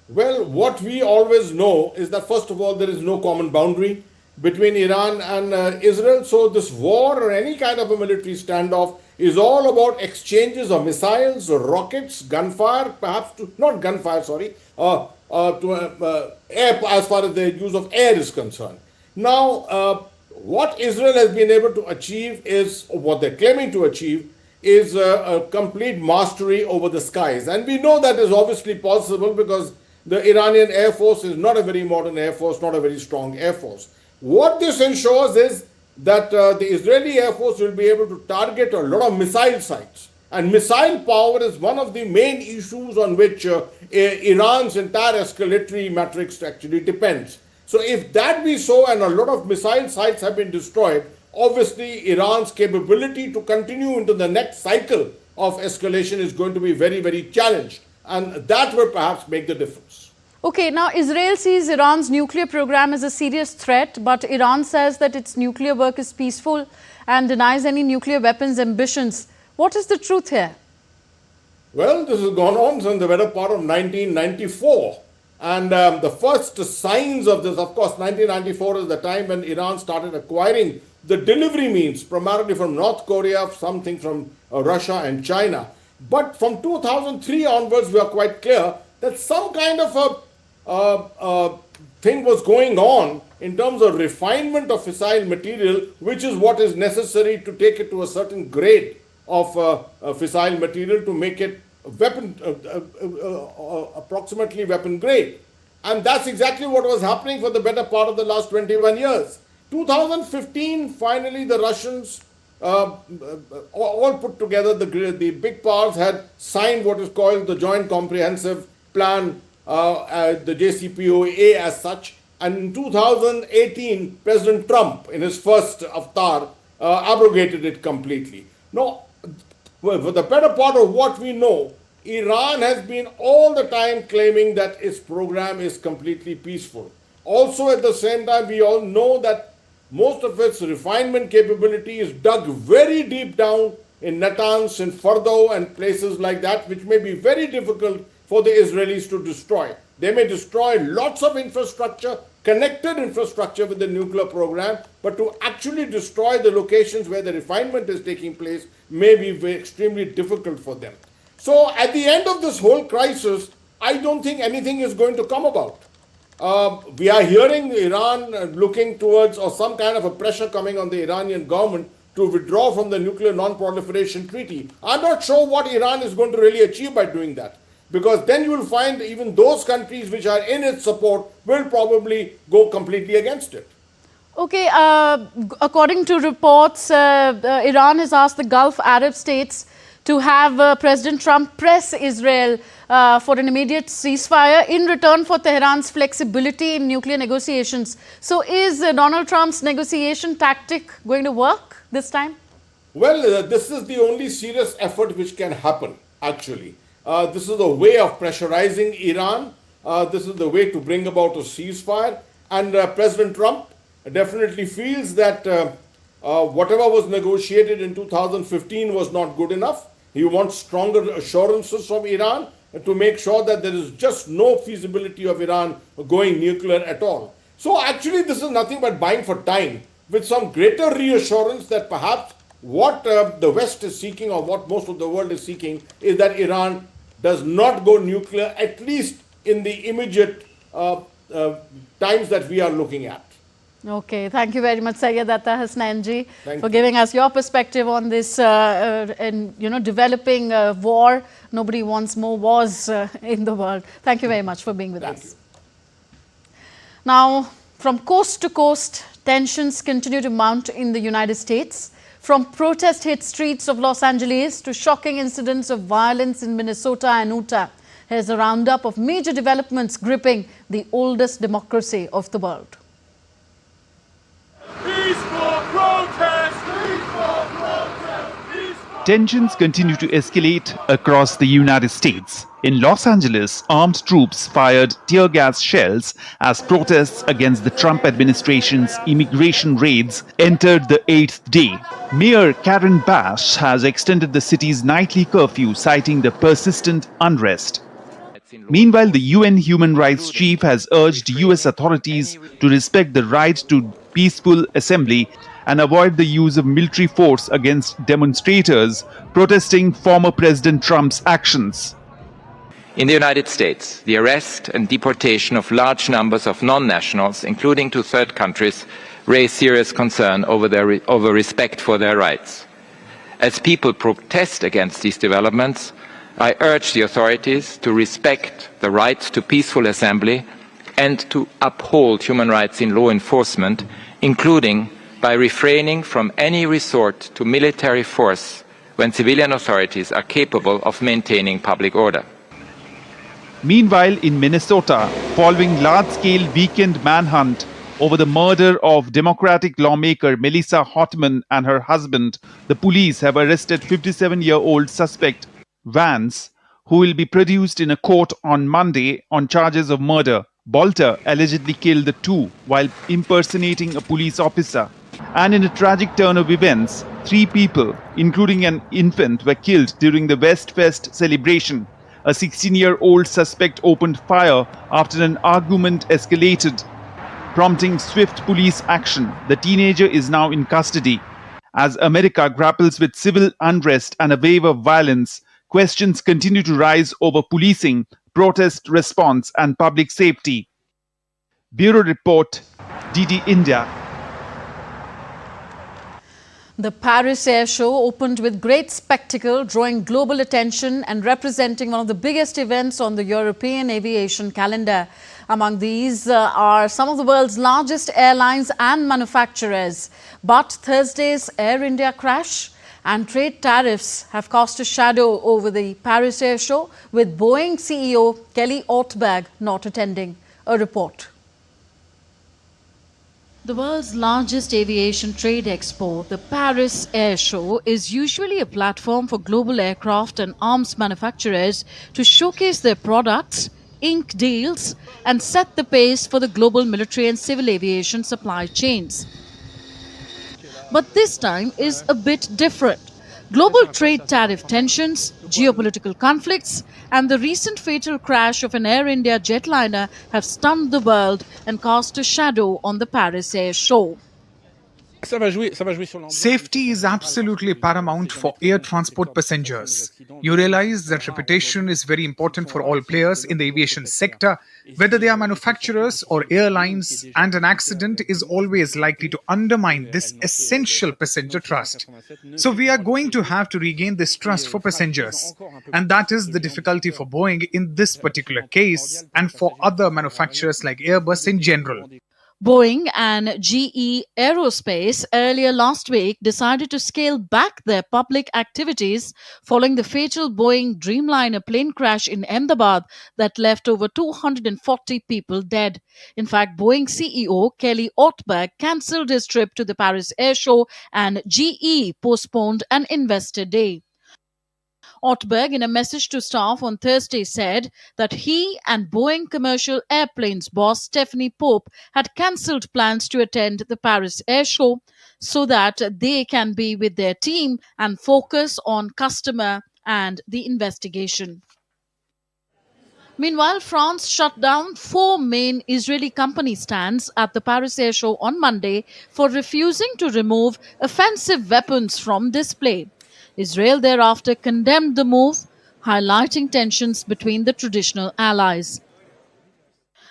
Speaker 17: Well, what we always know is that first of all, there is no common boundary between Iran and Israel. So this war or any kind of a military standoff is all about exchanges of missiles or rockets, gunfire, perhaps not gunfire, sorry, air as far as the use of air is concerned. Now, what Israel has been able to achieve is, or what they're claiming to achieve, is a complete mastery over the skies. And we know that is obviously possible because the Iranian Air Force is not a very modern Air Force, not a very strong Air Force. What this ensures is that the Israeli Air Force will be able to target a lot of missile sites. And missile power is one of the main issues on which Iran's entire escalatory matrix actually depends. So if that be so and a lot of missile sites have been destroyed, obviously Iran's capability to continue into the next cycle of escalation is going to be very, very challenged. And that will perhaps make the difference.
Speaker 1: Okay, now Israel sees Iran's nuclear program as a serious threat, but Iran says that its nuclear work is peaceful and denies any nuclear weapons ambitions. What is the truth here?
Speaker 17: Well, this has gone on since the better part of 1994. And the first signs of this, of course, 1994 is the time when Iran started acquiring the delivery means, primarily from North Korea, something from Russia and China. But from 2003 onwards, we are quite clear that some kind of a thing was going on in terms of refinement of fissile material, which is what is necessary to take it to a certain grade of fissile material to make it weapon, approximately weapon grade. And that's exactly what was happening for the better part of the last 21 years. 2015, finally, the Russians, all put together, the big powers had signed what is called the Joint Comprehensive Plan, the JCPOA as such. And in 2018, President Trump, in his first avatar, abrogated it completely. Now, for the better part of what we know, Iran has been all the time claiming that its program is completely peaceful. Also, at the same time, we all know that most of its refinement capability is dug very deep down in Natanz, in Fordow, and places like that, which may be very difficult for the Israelis to destroy. They may destroy lots of infrastructure, connected infrastructure with the nuclear program, but to actually destroy the locations where the refinement is taking place may be extremely difficult for them. So at the end of this whole crisis, I don't think anything is going to come about. We are hearing Iran looking towards, or some kind of a pressure coming on the Iranian government to withdraw from the Nuclear Non-Proliferation Treaty. I'm not sure what Iran is going to really achieve by doing that, because then you will find even those countries which are in its support will probably go completely against it.
Speaker 1: Okay, according to reports, Iran has asked the Gulf Arab states to have President Trump press Israel for an immediate ceasefire in return for Tehran's flexibility in nuclear negotiations. So is Donald Trump's negotiation tactic going to work this time?
Speaker 17: Well, this is the only serious effort which can happen, actually. This is a way of pressurizing Iran. This is the way to bring about a ceasefire. And President Trump definitely feels that whatever was negotiated in 2015 was not good enough. He wants stronger assurances from Iran to make sure that there is just no feasibility of Iran going nuclear at all. So actually, this is nothing but buying for time, with some greater reassurance that perhaps what the West is seeking, or what most of the world is seeking, is that Iran does not go nuclear, at least in the immediate times that we are looking at.
Speaker 1: Okay, thank you very much, Syed Atta Hasnainji, for giving us your perspective on this, and developing war. Nobody wants more wars in the world. Thank you very much for being with us. Now, from coast to coast, tensions continue to mount in the United States. From protest-hit streets of Los Angeles to shocking incidents of violence in Minnesota and Utah, here's a roundup of major developments gripping the oldest democracy of the world.
Speaker 2: Tensions continue to escalate across the United States. In Los Angeles, armed troops fired tear gas shells as protests against the Trump administration's immigration raids entered the 8th day. Mayor Karen Bass has extended the city's nightly curfew, citing the persistent unrest. Meanwhile, the UN Human Rights Chief has urged US authorities to respect the right to peaceful assembly and avoid the use of military force against demonstrators protesting former President Trump's actions.
Speaker 18: In the United States, the arrest and deportation of large numbers of non-nationals, including to third countries, raise serious concern over respect for their rights. As people protest against these developments, I urge the authorities to respect the right to peaceful assembly and to uphold human rights in law enforcement, including by refraining from any resort to military force when civilian authorities are capable of maintaining public order.
Speaker 2: Meanwhile, in Minnesota, following large-scale weekend manhunt over the murder of Democratic lawmaker Melissa Hotman and her husband, the police have arrested 57-year-old suspect Vance, who will be produced in a court on Monday on charges of murder. Bolter allegedly killed the two while impersonating a police officer. And in a tragic turn of events, 3 people, including an infant, were killed during the West Fest celebration. A 16-year-old suspect opened fire after an argument escalated. prompting swift police action. The teenager is now in custody. As America grapples with civil unrest and a wave of violence, questions continue to rise over policing, protest response, and public safety. Bureau Report, DD India.
Speaker 1: The Paris Air Show opened with great spectacle, drawing global attention and representing one of the biggest events on the European aviation calendar. Among these are some of the world's largest airlines and manufacturers. But Thursday's Air India crash and trade tariffs have cast a shadow over the Paris Air Show, with Boeing CEO Kelly Ortberg not attending. A report. The world's largest aviation trade expo, the Paris Air Show, is usually a platform for global aircraft and arms manufacturers to showcase their products, ink deals, and set the pace for the global military and civil aviation supply chains. But this time is a bit different. Global trade tariff tensions, geopolitical conflicts, and the recent fatal crash of an Air India jetliner have stunned the world and cast a shadow on the Paris Air Show.
Speaker 7: Safety is absolutely paramount for air transport passengers. You realize that reputation is very important for all players in the aviation sector, whether they are manufacturers or airlines, and an accident is always likely to undermine this essential passenger trust. So we are going to have to regain this trust for passengers. And that is the difficulty for Boeing in this particular case and for other manufacturers like Airbus in general.
Speaker 1: Boeing and GE Aerospace earlier last week decided to scale back their public activities following the fatal Boeing Dreamliner plane crash in Ahmedabad that left over 240 people dead. In fact, Boeing CEO Kelly Ortberg cancelled his trip to the Paris Air Show and GE postponed an investor day. Ortberg, in a message to staff on Thursday, said that he and Boeing Commercial Airplanes boss Stephanie Pope had cancelled plans to attend the Paris Air Show so that they can be with their team and focus on customer and the investigation. Meanwhile, France shut down 4 main Israeli company stands at the Paris Air Show on Monday for refusing to remove offensive weapons from display. Israel thereafter condemned the move, highlighting tensions between the traditional allies.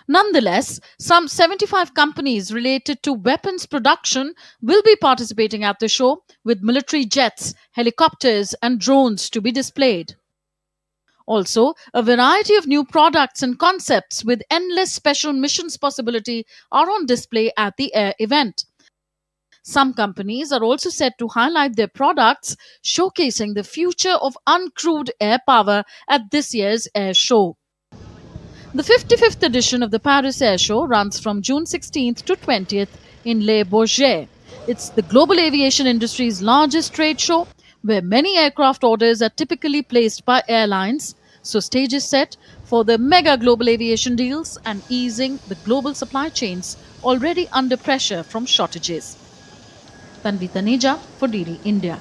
Speaker 1: Nonetheless, some 75 companies related to weapons production will be participating at the show, with military jets, helicopters, and drones to be displayed. Also, a variety of new products and concepts with endless special missions possibility are on display at the air event. Some companies are also set to highlight their products, showcasing the future of uncrewed air power at this year's air show. The 55th edition of the Paris Air Show runs from June 16th to 20th in Les Bourget. It's the global aviation industry's largest trade show, where many aircraft orders are typically placed by airlines, so stage is set for the mega global aviation deals and easing the global supply chains already under pressure from shortages. Tanvi Taneja for DD India.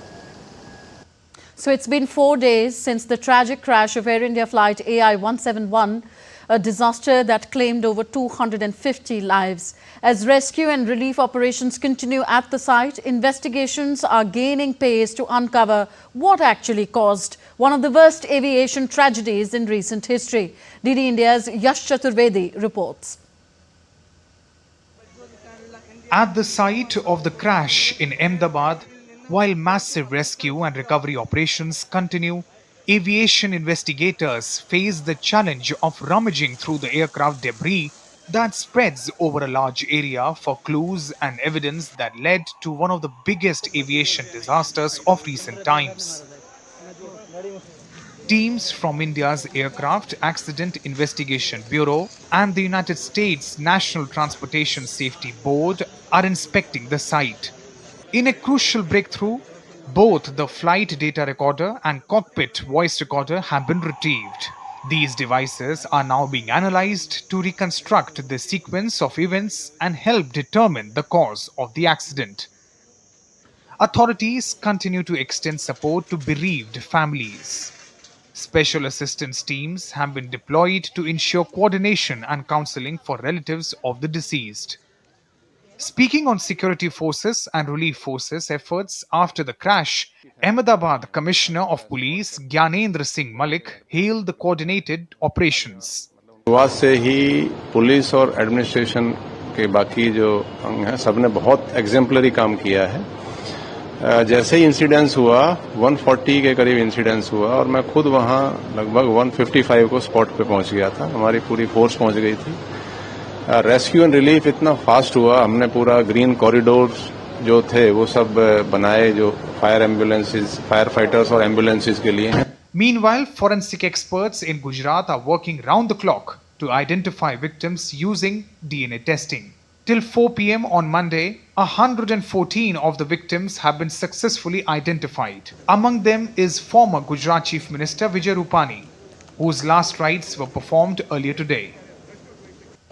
Speaker 1: So it's been 4 days since the tragic crash of Air India flight AI 171, a disaster that claimed over 250 lives. As rescue and relief operations continue at the site, investigations are gaining pace to uncover what actually caused one of the worst aviation tragedies in recent history. DD India's Yash Chaturvedi reports.
Speaker 7: At the site of the crash in Ahmedabad, while massive rescue and recovery operations continue, aviation investigators face the challenge of rummaging through the aircraft debris that spreads over a large area for clues and evidence that led to one of the biggest aviation disasters of recent times. Teams from India's Aircraft Accident Investigation Bureau and the United States National Transportation Safety Board are inspecting the site. In a crucial breakthrough, both the flight data recorder and cockpit voice recorder have been retrieved. These devices are now being analyzed to reconstruct the sequence of events and help determine the cause of the accident. Authorities continue to extend support to bereaved families. Special assistance teams have been deployed to ensure coordination and counseling for relatives of the deceased. Speaking on security forces and relief forces efforts after the crash, Ahmedabad Commissioner of Police Gyanendra Singh Malik hailed the coordinated operations.
Speaker 19: शुरुआत से ही police और administration के बाकी जो अंग हैं सबने बहुत एग्जेम्पलरी काम किया है। जैसे ही इंसिडेंस हुआ 140 के करीब इंसिडेंस हुआ और मैं खुद वहां लगभग 155 को स्पॉट पे पहुंच गया था। हमारी पूरी फोर्स पहुंच गई थी। रेस्क्यू एंड रिलीफ इतना फास्ट हुआ, हमने पूरा ग्रीन कॉरिडोर्स जो थे वो सब बनाए जो फायर एम्बुलेंसेज, फायर फाइटर्स और एम्बुलेंसेज के लिए हैं।
Speaker 7: Meanwhile, forensic experts in Gujarat are working round the clock to identify victims using DNA testing. Till 4 p.m. on Monday, 114 of the victims have been successfully identified. Among them is former Gujarat Chief Minister Vijay Rupani, whose last rites were performed earlier today.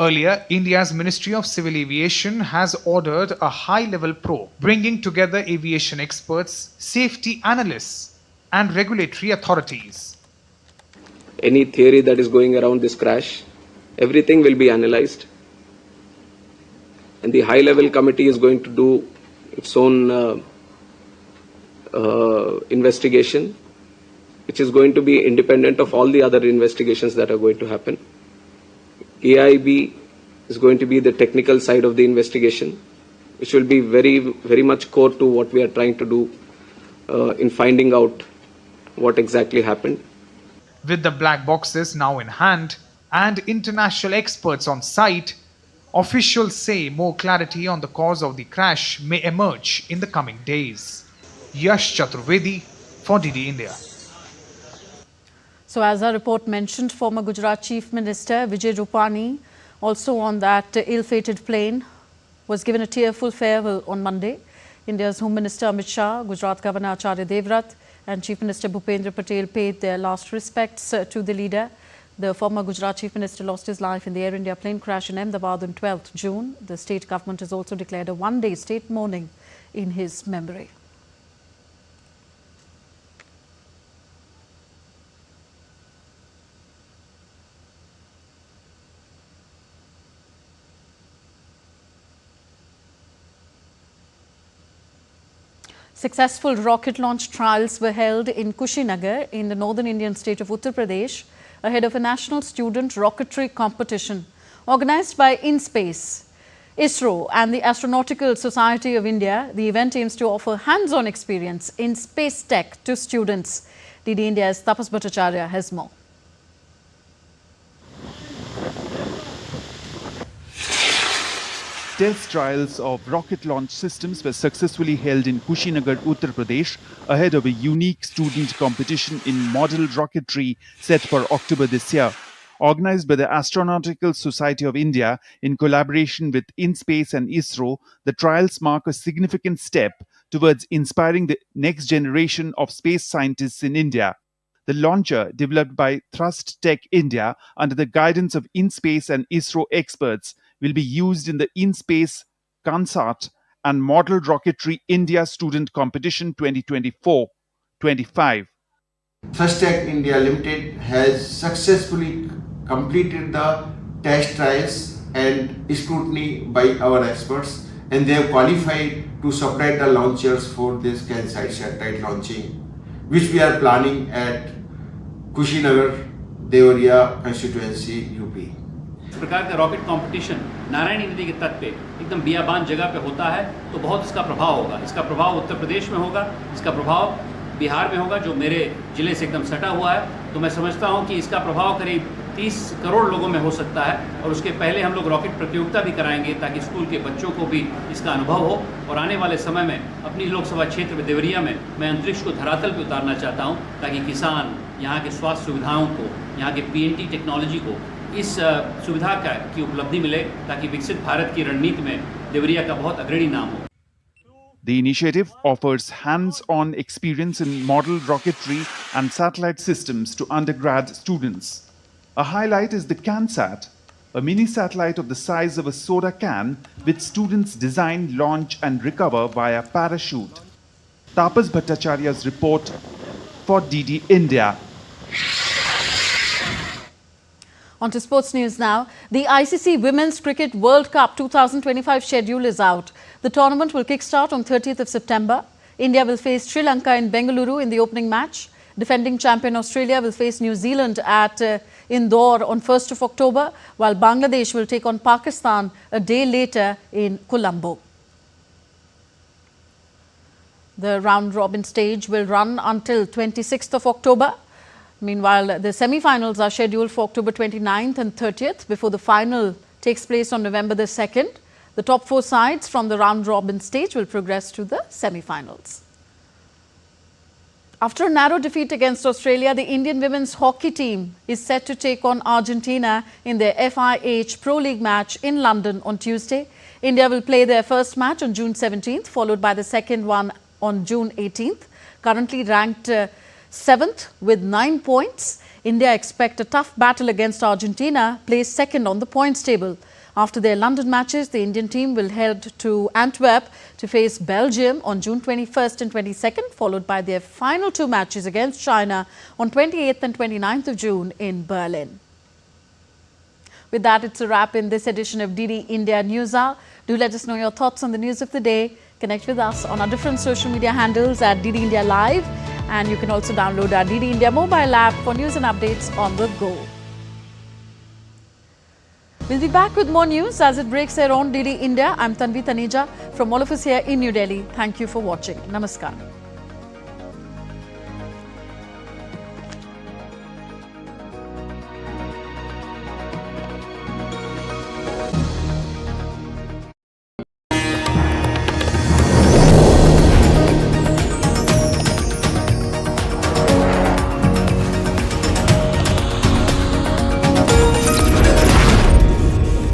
Speaker 7: Earlier, India's Ministry of Civil Aviation has ordered a high-level probe bringing together aviation experts, safety analysts, and regulatory authorities.
Speaker 20: Any theory that is going around this crash, everything will be analyzed. And the high-level committee is going to do its own investigation, which is going to be independent of all the other investigations that are going to happen. AIB is going to be the technical side of the investigation, which will be very, very much core to what we are trying to do in finding out what exactly happened.
Speaker 7: With the black boxes now in hand and international experts on site, officials say more clarity on the cause of the crash may emerge in the coming days. Yash Chaturvedi for DD India.
Speaker 1: So as our report mentioned, former Gujarat Chief Minister Vijay Rupani, also on that ill-fated plane, was given a tearful farewell on Monday. India's Home Minister Amit Shah, Gujarat Governor Acharya Devvrat and Chief Minister Bhupendra Patel paid their last respects to the leader. The former Gujarat Chief Minister lost his life in the Air India plane crash in Ahmedabad on 12th June. The state government has also declared a one-day state mourning in his memory. Successful rocket launch trials were held in Kushinagar in the northern Indian state of Uttar Pradesh ahead of a national student rocketry competition organized by InSpace, ISRO and the Astronautical Society of India. The event aims to offer hands-on experience in space tech to students. DD India's Tapas Bhattacharya has more.
Speaker 2: Test trials of rocket launch systems were successfully held in Kushinagar, Uttar Pradesh, ahead of a unique student competition in model rocketry set for October this year. Organized by the Astronautical Society of India in collaboration with InSpace and ISRO, the trials mark a significant step towards inspiring the next generation of space scientists in India. The launcher, developed by Thrust Tech India under the guidance of InSpace and ISRO experts, will be used in the InSpace, Kansat and Model Rocketry India Student Competition 2024-25.
Speaker 21: Thrust Tech India Limited has successfully completed the test trials and scrutiny by our experts, and they have qualified to supply the launchers for this Kansai satellite launching, which we are planning at Kushinagar, Devariya constituency, UP.
Speaker 22: इस प्रकार का rocket competition Narayani नदी के तट पे एकदम बियाबान जगह पे होता है तो बहुत इसका प्रभाव होगा। इसका प्रभाव उत्तर प्रदेश में होगा, इसका प्रभाव बिहार में होगा जो मेरे जिले से एकदम सटा हुआ है। तो मैं समझता हूं कि इसका प्रभाव करीब 30 करोड़ लोगों में हो सकता है और उसके पहले हम लोग रॉकेट प्रतियोगिता भी कराएंगे ताकि स्कूल के बच्चों को भी इसका अनुभव हो। और आने वाले समय में अपनी लोकसभा क्षेत्र में देवरिया में मैं अंतरिक्ष को धरातल पर उतारना चाहता हूँ ताकि किसान यहाँ के स्वास्थ्य सुविधाओं को, यहाँ के PNT टेक्नोलॉजी को इस सुविधा की उपलब्धि मिले ताकि विकसित भारत की रणनीति में देवरिया का बहुत अग्रणी नाम हो।
Speaker 2: The initiative offers hands-on experience in model rocketry and satellite systems to undergrad students. A highlight is the CanSat, a mini satellite of the size of a soda can which students design, launch and recover via parachute. Tapas Bhattacharya's report for DD India.
Speaker 1: On to sports news now. The ICC Women's Cricket World Cup 2025 schedule is out. The tournament will kickstart on 30th of September. India will face Sri Lanka in Bengaluru in the opening match. Defending champion Australia will face New Zealand at Indore on 1st of October, while Bangladesh will take on Pakistan a day later in Colombo. The round-robin stage will run until 26th of October. Meanwhile, the semi-finals are scheduled for October 29th and 30th before the final takes place on November the 2nd. The top 4 sides from the round-robin stage will progress to the semi-finals. After a narrow defeat against Australia, the Indian women's hockey team is set to take on Argentina in their FIH Pro League match in London on Tuesday. India will play their first match on June 17th, followed by the second one on June 18th. Currently ranked 7th with 9 points, India expect a tough battle against Argentina, placed second on the points table. After their London matches, the Indian team will head to Antwerp to face Belgium on June 21st and 22nd, followed by their final 2 matches against China on 28th and 29th of June in Berlin. With that, it's a wrap in this edition of DD India NewsHour. Do let us know your thoughts on the news of the day. Connect with us on our different social media handles at DD India Live. And you can also download our DD India mobile app for news and updates on the go. We'll be back with more news as it breaks here on DD India. I'm Tanvi Taneja from all of us here in New Delhi. Thank you for watching. Namaskar.